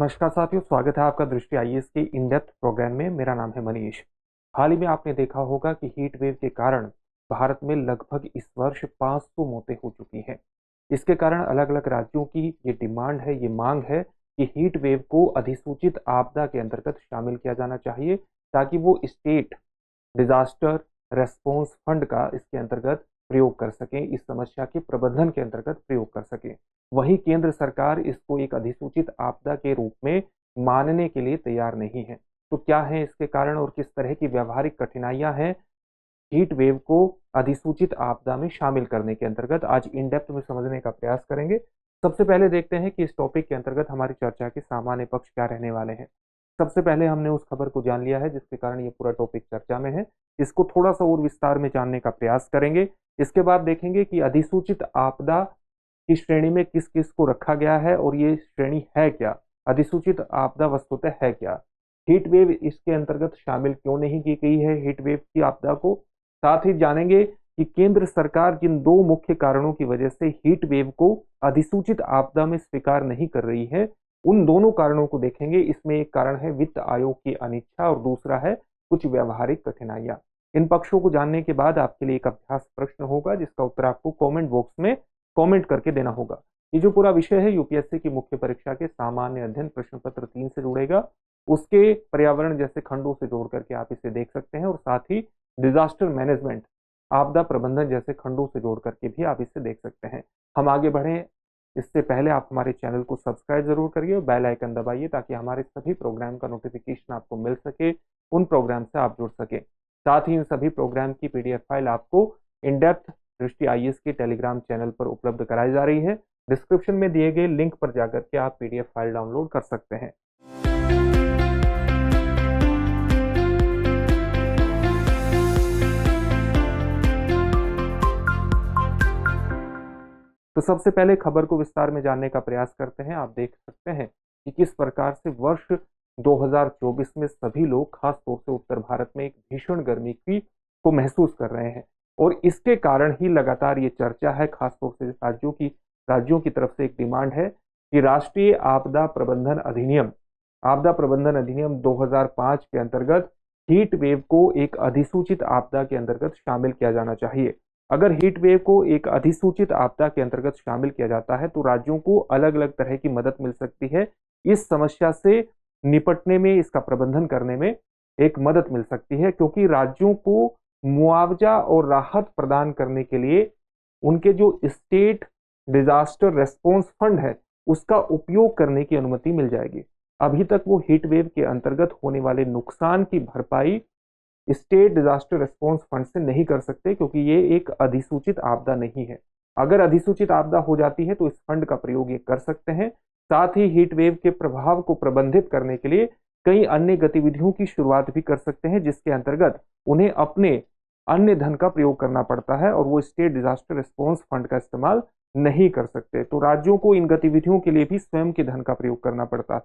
नमस्कार साथियों, स्वागत है आपका दृष्टि आईएएस के इन डेप्थ प्रोग्राम में। मेरा नाम है मनीष। हाल ही में आपने देखा होगा कि हीट वेव के कारण भारत में लगभग इस वर्ष 500 मौतें हो चुकी हैं। इसके कारण अलग अलग राज्यों की ये डिमांड है, ये मांग है कि हीट वेव को अधिसूचित आपदा के अंतर्गत शामिल किया जाना चाहिए, ताकि वो स्टेट डिजास्टर रेस्पॉन्स फंड का इसके अंतर्गत प्रयोग कर सकें, इस समस्या के प्रबंधन के अंतर्गत प्रयोग कर सकें। वहीं केंद्र सरकार इसको एक अधिसूचित आपदा के रूप में मानने के लिए तैयार नहीं है। तो क्या है इसके कारण और किस तरह की व्यावहारिक कठिनाइयां हैं हीट वेव को अधिसूचित आपदा में शामिल करने के अंतर्गत, आज इन डेप्थ में समझने का प्रयास करेंगे। सबसे पहले देखते हैं कि इस टॉपिक के अंतर्गत हमारी चर्चा के सामान्य पक्ष क्या रहने वाले हैं। सबसे पहले हमने उस खबर को जान लिया है जिसके कारण ये पूरा टॉपिक चर्चा में है। इसको थोड़ा सा और विस्तार में जानने का प्रयास करेंगे। इसके बाद देखेंगे कि अधिसूचित आपदा की श्रेणी में किस किस को रखा गया है और ये श्रेणी है क्या, अधिसूचित आपदा वस्तुतः है क्या, हीट वेव इसके अंतर्गत शामिल क्यों नहीं की गई है हीट वेव की आपदा को। साथ ही जानेंगे कि केंद्र सरकार जिन दो मुख्य कारणों की वजह से हीट वेव को अधिसूचित आपदा में स्वीकार नहीं कर रही है, उन दोनों कारणों को देखेंगे। इसमें एक कारण है वित्त आयोग की अनिच्छा और दूसरा है कुछ व्यावहारिक कठिनाइयां। इन पक्षों को जानने के बाद आपके लिए एक अभ्यास प्रश्न होगा जिसका उत्तर आपको कमेंट बॉक्स में कमेंट करके देना होगा। ये जो पूरा विषय है यूपीएससी की मुख्य परीक्षा के सामान्य अध्ययन प्रश्न पत्र 3 से जुड़ेगा। उसके पर्यावरण जैसे खंडों से जोड़ करके आप इसे देख सकते हैं और साथ ही डिजास्टर मैनेजमेंट, आपदा प्रबंधन जैसे खंडों से जोड़ करके भी आप इसे देख सकते हैं। हम आगे बढ़े इससे पहले आप हमारे चैनल को सब्सक्राइब जरूर करिए और बेल आइकन दबाइए ताकि हमारे सभी प्रोग्राम का नोटिफिकेशन आपको मिल सके, उन प्रोग्राम से आप जुड़ सके। साथ ही इन सभी प्रोग्राम की पीडीएफ फाइल आपको इन डेप्थ दृष्टि आईएएस के टेलीग्राम चैनल पर उपलब्ध कराई जा रही है। डिस्क्रिप्शन में दिए गए लिंक पर जाकर के आप पीडीएफ फाइल डाउनलोड कर सकते हैं। तो सबसे पहले खबर को विस्तार में जानने का प्रयास करते हैं। आप देख सकते हैं कि किस प्रकार से वर्ष 2024 में सभी लोग खास तौर से उत्तर भारत में एक भीषण गर्मी को महसूस कर रहे हैं और इसके कारण ही लगातार ये चर्चा है, खास तौर से राज्यों की तरफ से एक डिमांड है कि राष्ट्रीय आपदा प्रबंधन अधिनियम 2005 के अंतर्गत हीट वेव को एक अधिसूचित आपदा के अंतर्गत शामिल किया जाना चाहिए। अगर हीट वेव को एक अधिसूचित आपदा के अंतर्गत शामिल किया जाता है तो राज्यों को अलग अलग तरह की मदद मिल सकती है। इस समस्या से निपटने में, इसका प्रबंधन करने में एक मदद मिल सकती है, क्योंकि राज्यों को मुआवजा और राहत प्रदान करने के लिए उनके जो स्टेट डिजास्टर रेस्पॉन्स फंड है उसका उपयोग करने की अनुमति मिल जाएगी। अभी तक वो हीट वेव के अंतर्गत होने वाले नुकसान की भरपाई स्टेट डिजास्टर रेस्पॉन्स फंड से नहीं कर सकते, क्योंकि ये एक अधिसूचित आपदा नहीं है। अगर अधिसूचित आपदा हो जाती है तो इस फंड का प्रयोग ये कर सकते हैं। साथ ही हीट वेव के प्रभाव को प्रबंधित करने के लिए कई अन्य गतिविधियों की शुरुआत भी कर सकते हैं, जिसके अंतर्गत उन्हें अपने अन्य धन का प्रयोग करना पड़ता है और वो स्टेट डिजास्टर रिस्पॉन्स फंड का इस्तेमाल नहीं कर सकते। तो राज्यों को इन गतिविधियों के लिए भी स्वयं के धन का प्रयोग करना पड़ता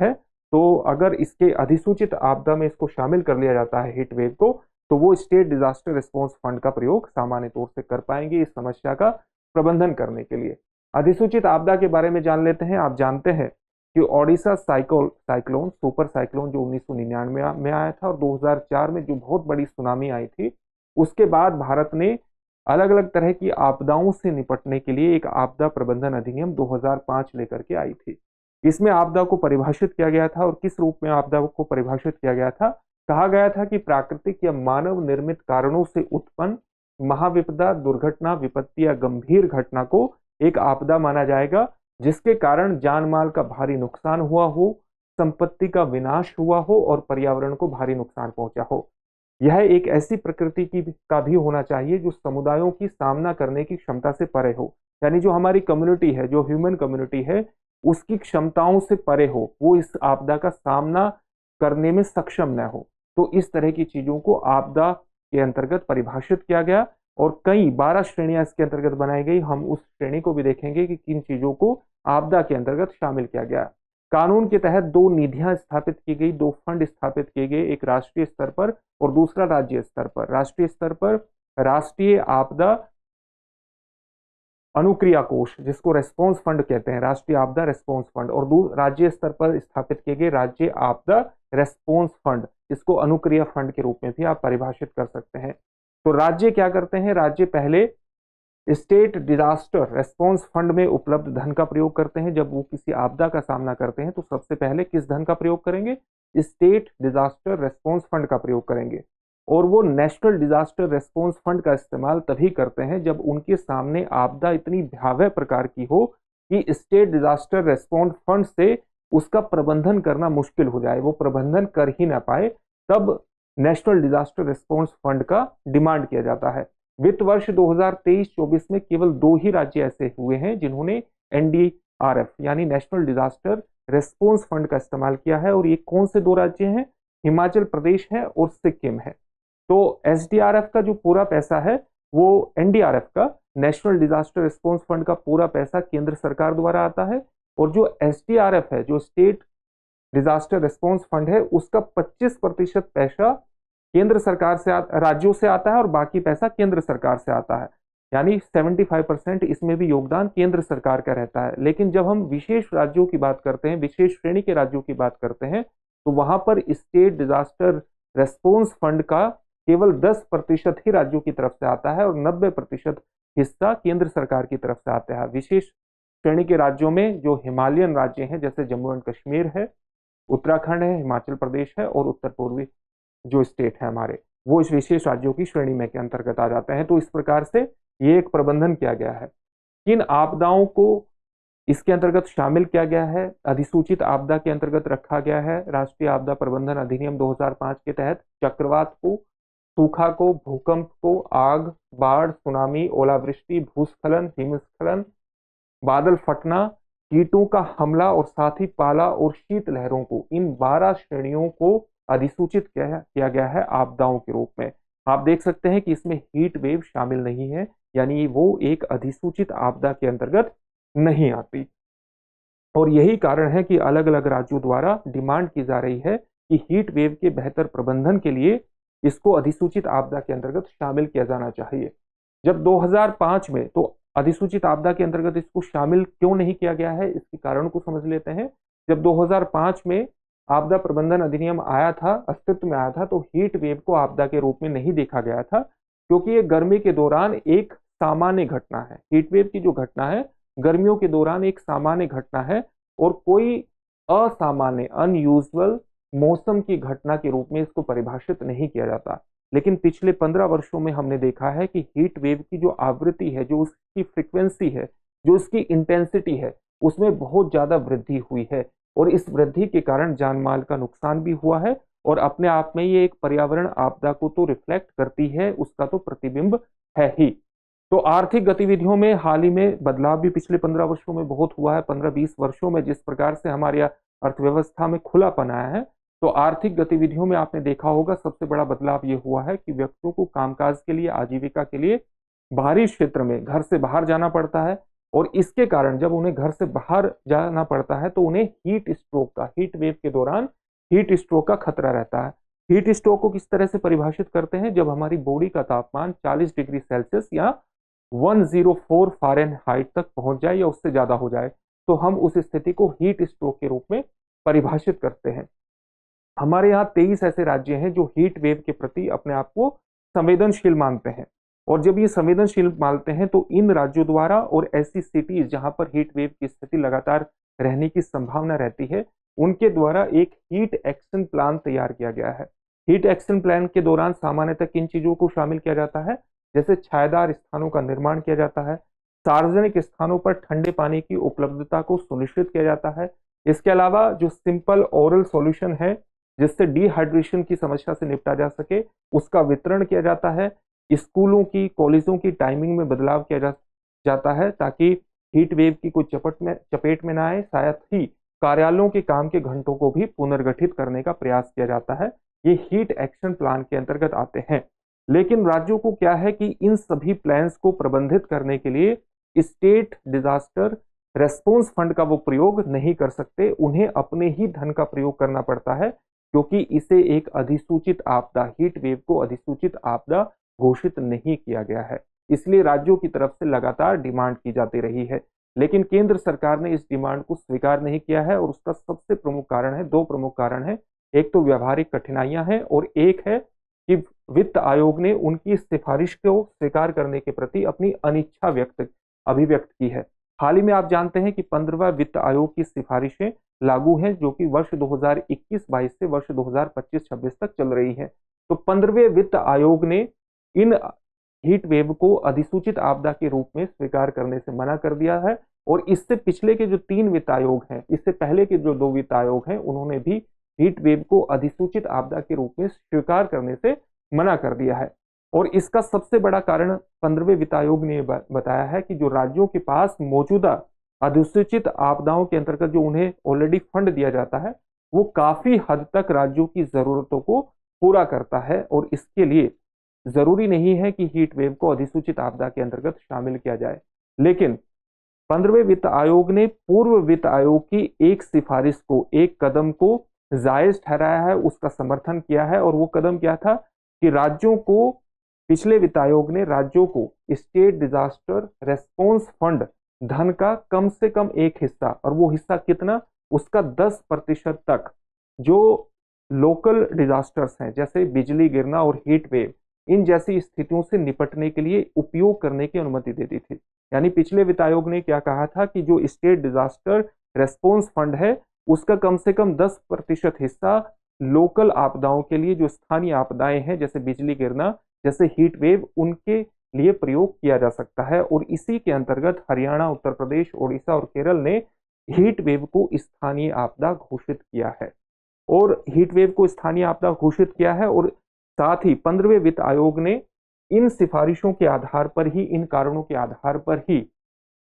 है। तो अगर इसके अधिसूचित आपदा में इसको शामिल कर लिया जाता है हीट वेव को, तो वो स्टेट डिजास्टर रिस्पॉन्स फंड का प्रयोग सामान्य तौर से कर पाएंगे इस समस्या का प्रबंधन करने के लिए। अधिसूचित आपदा के बारे में जान लेते हैं। आप जानते हैं कि ओडिशा साइक्लोन सुपर साइक्लोन जो 1999 में आया था और 2004 में जो बहुत बड़ी सुनामी आई थी, उसके बाद भारत ने अलग अलग तरह की आपदाओं से निपटने के लिए एक आपदा प्रबंधन अधिनियम 2005 लेकर के आई थी। इसमें आपदा को परिभाषित किया गया था और किस रूप में आपदा को परिभाषित किया गया था। कहा गया था कि प्राकृतिक या मानव निर्मित कारणों से उत्पन्न महाविपदा, दुर्घटना, विपत्ति या गंभीर घटना को एक आपदा माना जाएगा जिसके कारण जान माल का भारी नुकसान हुआ हो, संपत्ति का विनाश हुआ हो और पर्यावरण को भारी नुकसान पहुंचा हो। यह एक ऐसी प्रकृति का भी होना चाहिए जो समुदायों की सामना करने की क्षमता से परे हो, यानी जो हमारी कम्युनिटी है, जो ह्यूमन कम्युनिटी है, उसकी क्षमताओं से परे हो, वो इस आपदा का सामना करने में सक्षम न हो। तो इस तरह की चीजों को आपदा के अंतर्गत परिभाषित किया गया और कई 12 श्रेणियां इसके अंतर्गत बनाई गई। हम उस श्रेणी को भी देखेंगे कि किन चीजों को आपदा के अंतर्गत शामिल किया गया। कानून के तहत 2 निधियां स्थापित की गई, 2 फंड स्थापित किए गए, एक राष्ट्रीय स्तर पर और दूसरा राज्य स्तर पर। राष्ट्रीय स्तर पर राष्ट्रीय आपदा अनुक्रिया कोष, जिसको रेस्पॉन्स फंड कहते हैं, राष्ट्रीय आपदा रेस्पॉन्स फंड, और राज्य स्तर पर स्थापित किए गए राज्य आपदा रेस्पॉन्स फंड, इसको अनुक्रिया फंड के रूप में भी आप परिभाषित कर सकते हैं। तो राज्य क्या करते हैं, राज्य पहले स्टेट डिजास्टर रेस्पॉन्स फंड में उपलब्ध धन का प्रयोग करते हैं। जब वो किसी आपदा का सामना करते हैं तो सबसे पहले किस धन का प्रयोग करेंगे, स्टेट डिजास्टर रेस्पॉन्स फंड का प्रयोग करेंगे। और वो नेशनल डिजास्टर रेस्पॉन्स फंड का इस्तेमाल तभी करते हैं जब उनके सामने आपदा इतनी भयावह प्रकार की हो कि स्टेट डिजास्टर रेस्पॉन्स फंड से उसका प्रबंधन करना मुश्किल हो जाए, वो प्रबंधन कर ही ना पाए, तब नेशनल डिजास्टर रेस्पॉन्स फंड का डिमांड किया जाता है। वित्त वर्ष 2023-24 में केवल 2 ही राज्य ऐसे हुए हैं जिन्होंने एनडीआरएफ यानी नेशनल डिजास्टर रेस्पॉन्स फंड का इस्तेमाल किया है, और ये कौन से 2 राज्य हैं, हिमाचल प्रदेश है और सिक्किम है। तो एसडीआरएफ का जो पूरा पैसा है वो एनडीआरएफ का नेशनल डिजास्टर रिस्पॉन्स फंड का पूरा पैसा केंद्र सरकार द्वारा आता है, और जो एसडीआरएफ है जो स्टेट डिजास्टर रिस्पॉन्स फंड है उसका 25% पैसा केंद्र सरकार से राज्यों से आता है और बाकी पैसा केंद्र सरकार से आता है, यानी 75% इसमें भी योगदान केंद्र सरकार का रहता है। लेकिन जब हम विशेष राज्यों की बात करते हैं, विशेष श्रेणी के राज्यों की बात करते हैं, तो वहां पर स्टेट डिजास्टर रेस्पॉन्स फंड का केवल 10% ही राज्यों की तरफ से आता है और 90% हिस्सा केंद्र सरकार की तरफ से आता है। विशेष श्रेणी के राज्यों में जो हिमालयन राज्य हैं जैसे जम्मू एंड कश्मीर है, उत्तराखंड है, हिमाचल प्रदेश है और उत्तर पूर्वी जो स्टेट है हमारे, वो इस विशेष राज्यों की श्रेणी में के अंतर्गत आ जाते हैं। तो इस प्रकार से ये एक प्रबंधन किया गया है। किन आपदाओं को इसके अंतर्गत शामिल किया गया है, अधिसूचित आपदा के अंतर्गत रखा गया है राष्ट्रीय आपदा प्रबंधन अधिनियम 2005 के तहत। चक्रवात को, सूखा को, भूकंप को, आग, बाढ़, सुनामी, ओलावृष्टि, भूस्खलन, हिमस्खलन, बादल फटना, कीटों का हमला और साथ ही पाला और शीत लहरों को, इन 12 श्रेणियों को अधिसूचित किया गया है आपदाओं के रूप में। आप देख सकते हैं कि इसमें हीट वेव शामिल नहीं है, यानी वो एक अधिसूचित आपदा के अंतर्गत नहीं आती। और यही कारण है कि अलग अलग राज्यों द्वारा डिमांड की जा रही है कि हीट वेव के बेहतर प्रबंधन के लिए इसको अधिसूचित आपदा के अंतर्गत शामिल किया जाना चाहिए। जब 2005 में, तो अधिसूचित आपदा के अंतर्गत इसको शामिल क्यों नहीं किया गया है, इसके कारण को समझ लेते हैं। जब 2005 में आपदा प्रबंधन अधिनियम आया था, अस्तित्व में आया था, तो हीट वेव को आपदा के रूप में नहीं देखा गया था, क्योंकि ये गर्मी के दौरान एक सामान्य घटना है। हीट वेव की जो घटना है गर्मियों के दौरान एक सामान्य घटना है और कोई असामान्य अनयूजुअल मौसम की घटना के रूप में इसको परिभाषित नहीं किया जाता। लेकिन पिछले 15 वर्षों में हमने देखा है कि हीट वेव की जो आवृत्ति है, जो उसकी फ्रीक्वेंसी है, जो इसकी इंटेंसिटी है, उसमें बहुत ज्यादा वृद्धि हुई है और इस वृद्धि के कारण जान माल का नुकसान भी हुआ है। और अपने आप में ये एक पर्यावरण आपदा को तो रिफ्लेक्ट करती है, उसका तो प्रतिबिंब है ही। तो आर्थिक गतिविधियों में हाल ही में बदलाव भी पिछले 15 वर्षों में बहुत हुआ है। 15-20 वर्षों में जिस प्रकार से हमारी अर्थव्यवस्था में खुलापन आया है, तो आर्थिक गतिविधियों में आपने देखा होगा सबसे बड़ा बदलाव ये हुआ है कि व्यक्तियों को कामकाज के लिए, आजीविका के लिए बाहरी क्षेत्र में घर से बाहर जाना पड़ता है, और इसके कारण जब उन्हें घर से बाहर जाना पड़ता है तो उन्हें हीट स्ट्रोक का, हीट वेव के दौरान हीट स्ट्रोक का खतरा रहता है। हीट स्ट्रोक को किस तरह से परिभाषित करते हैं, जब हमारी बॉडी का तापमान 40 डिग्री सेल्सियस या 104 फ़ारेनहाइट तक पहुंच जाए या उससे ज्यादा हो जाए, तो हम उस स्थिति को हीट स्ट्रोक के रूप में परिभाषित करते हैं। हमारे यहाँ 23 ऐसे राज्य हैं जो हीट वेव के प्रति अपने आप को संवेदनशील मानते हैं, और जब ये संवेदनशील मानते हैं तो इन राज्यों द्वारा और ऐसी सिटीज जहां पर हीट वेव की स्थिति लगातार रहने की संभावना रहती है, उनके द्वारा एक हीट एक्शन प्लान तैयार किया गया है। हीट एक्शन प्लान के दौरान सामान्यतः किन चीजों को शामिल किया जाता है, जैसे छायादार स्थानों का निर्माण किया जाता है, सार्वजनिक स्थानों पर ठंडे पानी की उपलब्धता को सुनिश्चित किया जाता है। इसके अलावा जो सिंपल ओरल सॉल्यूशन है जिससे डिहाइड्रेशन की समस्या से निपटा जा सके, उसका वितरण किया जाता है। स्कूलों की, कॉलेजों की टाइमिंग में बदलाव किया जाता है ताकि हीट वेव की कोई चपेट में ना आए। साथ ही कार्यालयों के काम के घंटों को भी पुनर्गठित करने का प्रयास किया जाता है। ये हीट एक्शन प्लान के अंतर्गत आते हैं। लेकिन राज्यों को क्या है कि इन सभी प्लान्स को प्रबंधित करने के लिए स्टेट डिजास्टर रेस्पॉन्स फंड का वो प्रयोग नहीं कर सकते, उन्हें अपने ही धन का प्रयोग करना पड़ता है, क्योंकि इसे एक अधिसूचित आपदा, हीट वेव को अधिसूचित आपदा घोषित नहीं किया गया है। इसलिए राज्यों की तरफ से लगातार डिमांड की जाती रही है, लेकिन केंद्र सरकार ने इस डिमांड को स्वीकार नहीं किया है। और उसका सबसे प्रमुख कारण है, दो प्रमुख कारण है, एक तो व्यावहारिक कठिनाइयां हैं और एक है कि वित्त आयोग ने उनकी सिफारिश को स्वीकार करने के प्रति अपनी अनिच्छा अभिव्यक्त की है। हाल ही में आप जानते हैं कि 15वां वित्त आयोग की सिफारिशें लागू हैं, जो कि वर्ष 2021-22 से वर्ष 2025-26 तक चल रही है। तो 15वें वित्त आयोग ने इन हीट वेव को अधिसूचित आपदा के रूप में स्वीकार करने से मना कर दिया है। और इससे पिछले के जो 3 वित्त आयोग हैं, इससे पहले के जो 2 वित्त आयोग हैं, उन्होंने भी हीट वेव को अधिसूचित आपदा के रूप में स्वीकार करने से मना कर दिया है। और इसका सबसे बड़ा कारण 15वें वित्त आयोग ने बताया है कि जो राज्यों के पास मौजूदा अधिसूचित आपदाओं के अंतर्गत जो उन्हें ऑलरेडी फंड दिया जाता है, वो काफी हद तक राज्यों की जरूरतों को पूरा करता है। और इसके लिए जरूरी नहीं है कि हीट वेव को अधिसूचित आपदा के अंतर्गत शामिल किया जाए। लेकिन 15वें वित्त आयोग ने पूर्व वित्त आयोग की एक सिफारिश को, एक कदम को जायज ठहराया है, उसका समर्थन किया है। और वो कदम क्या था कि राज्यों को, पिछले वित्त आयोग ने राज्यों को स्टेट डिजास्टर रेस्पॉन्स फंड धन का कम से कम एक हिस्सा, और वो हिस्सा कितना, उसका 10% तक जो लोकल डिजास्टर्स हैं जैसे बिजली गिरना और हीट वेव, इन जैसी स्थितियों से निपटने के लिए उपयोग करने की अनुमति देती थी। यानी पिछले वित्त आयोग ने क्या कहा था कि जो स्टेट डिजास्टर रेस्पॉन्स फंड है, उसका कम से कम 10% हिस्सा लोकल आपदाओं के लिए, जो स्थानीय आपदाएं हैं जैसे बिजली गिरना, जैसे हीट वेव, उनके लिए प्रयोग किया जा सकता है। और इसी के अंतर्गत हरियाणा, उत्तर प्रदेश, ओडिशा और केरल ने हीट वेव को स्थानीय आपदा घोषित किया है। और हीट वेव को स्थानीय आपदा घोषित किया है। और साथ ही 15वें वित्त आयोग ने इन सिफारिशों के आधार पर ही, इन कारणों के आधार पर ही,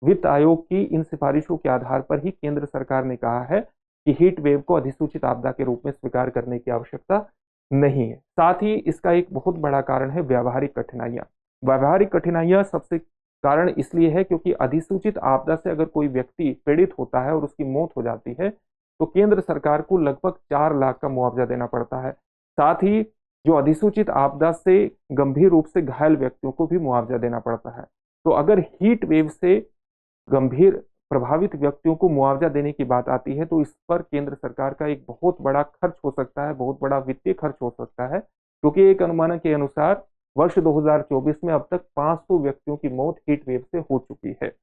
वित्त आयोग की इन सिफारिशों के आधार पर ही केंद्र सरकार ने कहा है कि हीट वेव को अधिसूचित आपदा के रूप में स्वीकार करने की आवश्यकता नहीं है। साथ ही इसका एक बहुत बड़ा कारण है व्यावहारिक कठिनाइयां। व्यावहारिक कठिनाइयां सबसे कारण इसलिए है क्योंकि अधिसूचित आपदा से अगर कोई व्यक्ति पीड़ित होता है और उसकी मौत हो जाती है, तो केंद्र सरकार को लगभग 4 लाख का मुआवजा देना पड़ता है। साथ ही जो अधिसूचित आपदा से गंभीर रूप से घायल व्यक्तियों को भी मुआवजा देना पड़ता है। तो अगर हीट वेव से गंभीर प्रभावित व्यक्तियों को मुआवजा देने की बात आती है, तो इस पर केंद्र सरकार का एक बहुत बड़ा खर्च हो सकता है, बहुत बड़ा वित्तीय खर्च हो सकता है। क्योंकि एक अनुमान के अनुसार वर्ष 2024 में अब तक 500 व्यक्तियों की मौत हीट वेव से हो चुकी है।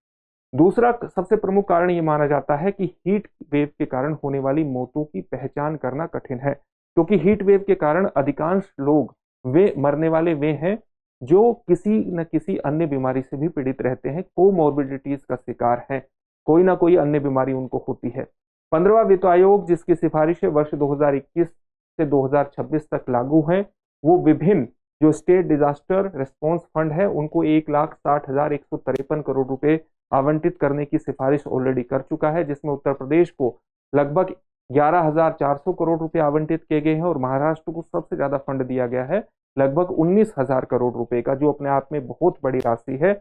दूसरा सबसे प्रमुख कारण ये माना जाता है कि हीट वेव के कारण होने वाली मौतों की पहचान करना कठिन है, क्योंकि हीट वेव के कारण अधिकांश लोग वे मरने वाले वे हैं जो किसी न किसी अन्य बीमारी से भी पीड़ित रहते हैं, कोमॉर्बिडिटीज का शिकार हैं, कोई ना कोई अन्य बीमारी उनको होती है। 15वां वित्त आयोग, जिसकी सिफारिशें वर्ष 2021 से 2026 तक लागू हैं, वो विभिन्न जो स्टेट डिजास्टर रेस्पॉन्स फंड है, उनको 1,60,153 करोड़ रुपए आवंटित करने की सिफारिश ऑलरेडी कर चुका है, जिसमें उत्तर प्रदेश को लगभग 11,400 करोड़ रुपए आवंटित किए गए हैं और महाराष्ट्र को सबसे ज्यादा फंड दिया गया है, लगभग 19,000 करोड़ रुपए का, जो अपने आप में बहुत बड़ी राशि है।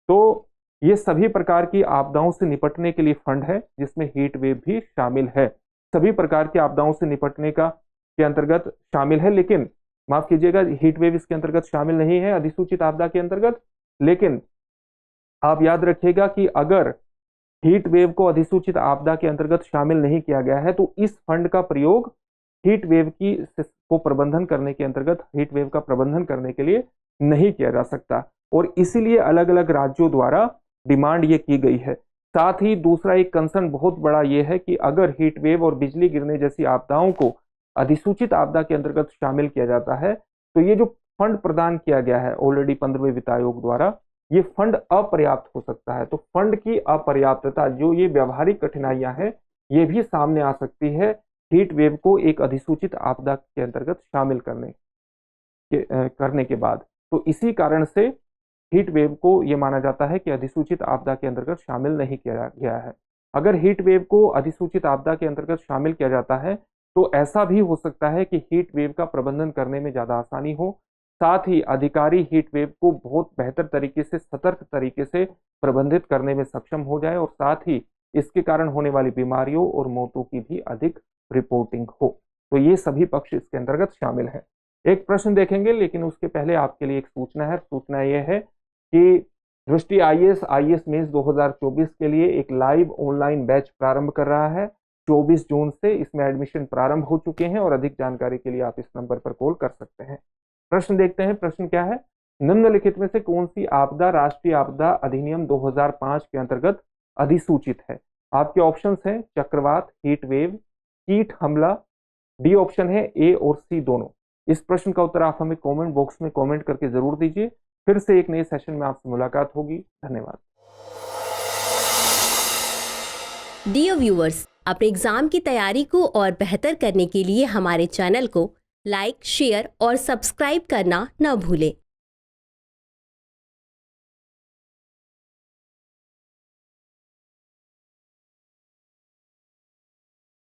तो ये सभी प्रकार की आपदाओं से निपटने के लिए फंड है, जिसमें हीट वेव भी शामिल है। सभी प्रकार की आपदाओं से निपटने का के अंतर्गत शामिल है, लेकिन माफ कीजिएगा, हीट वेव इसके अंतर्गत शामिल नहीं है अधिसूचित आपदा के अंतर्गत। लेकिन आप याद रखिएगा कि अगर हीट वेव को अधिसूचित आपदा के अंतर्गत शामिल नहीं किया गया है, तो इस फंड का प्रयोग हीट वेव को प्रबंधन करने के अंतर्गत, हीट वेव का प्रबंधन करने के लिए नहीं किया जा सकता। और इसीलिए अलग अलग राज्यों द्वारा डिमांड ये की गई है। साथ ही दूसरा एक कंसर्न बहुत बड़ा ये है कि अगर हीट वेव और बिजली गिरने जैसी आपदाओं को अधिसूचित आपदा के अंतर्गत शामिल किया जाता है, तो ये जो फंड प्रदान किया गया है ऑलरेडी 15वें वित्त आयोग द्वारा, ये फंड अपर्याप्त हो सकता है। तो फंड की अपर्याप्तता, जो ये व्यावहारिक कठिनाइयां हैं, ये भी सामने आ सकती है हीट वेव को एक अधिसूचित आपदा के अंतर्गत शामिल करने के बाद। तो इसी कारण से हीट वेव को यह माना जाता है कि अधिसूचित आपदा के अंतर्गत शामिल नहीं किया गया है। अगर हीट वेव को अधिसूचित आपदा के अंतर्गत शामिल किया जाता है, तो ऐसा भी हो सकता है कि हीट वेव का प्रबंधन करने में ज्यादा आसानी हो, साथ ही अधिकारी हीट वेव को बहुत बेहतर तरीके से, सतर्क तरीके से प्रबंधित करने में सक्षम हो जाए, और साथ ही इसके कारण होने वाली बीमारियों और मौतों की भी अधिक रिपोर्टिंग हो। तो ये सभी पक्ष इसके अंतर्गत शामिल है। एक प्रश्न देखेंगे, लेकिन उसके पहले आपके लिए एक सूचना है। सूचना यह है कि दृष्टि आईएएस मेंस 2024 के लिए एक लाइव ऑनलाइन बैच प्रारंभ कर रहा है 24 जून से। इसमें एडमिशन प्रारंभ हो चुके हैं और अधिक जानकारी के लिए आप इस नंबर पर कॉल कर सकते हैं। प्रश्न देखते हैं। प्रश्न क्या है? निम्नलिखित में से कौन सी आपदा राष्ट्रीय आपदा अधिनियम 2005 के अंतर्गत अधिसूचित है? आपके ऑप्शंस हैं चक्रवात, हीट वेव, कीट हमला। डी ऑप्शन है ए और सी दोनों। इस प्रश्न का उत्तर आप हमें कमेंट बॉक्स में कमेंट करके जरूर दीजिए। फिर से एक नए सेशन में आपसे मुलाकात होगी। धन्यवाद। डियर व्यूअर्स, अपने एग्जाम की तैयारी को और बेहतर करने के लिए हमारे चैनल को लाइक, शेयर और सब्सक्राइब करना न भूलें।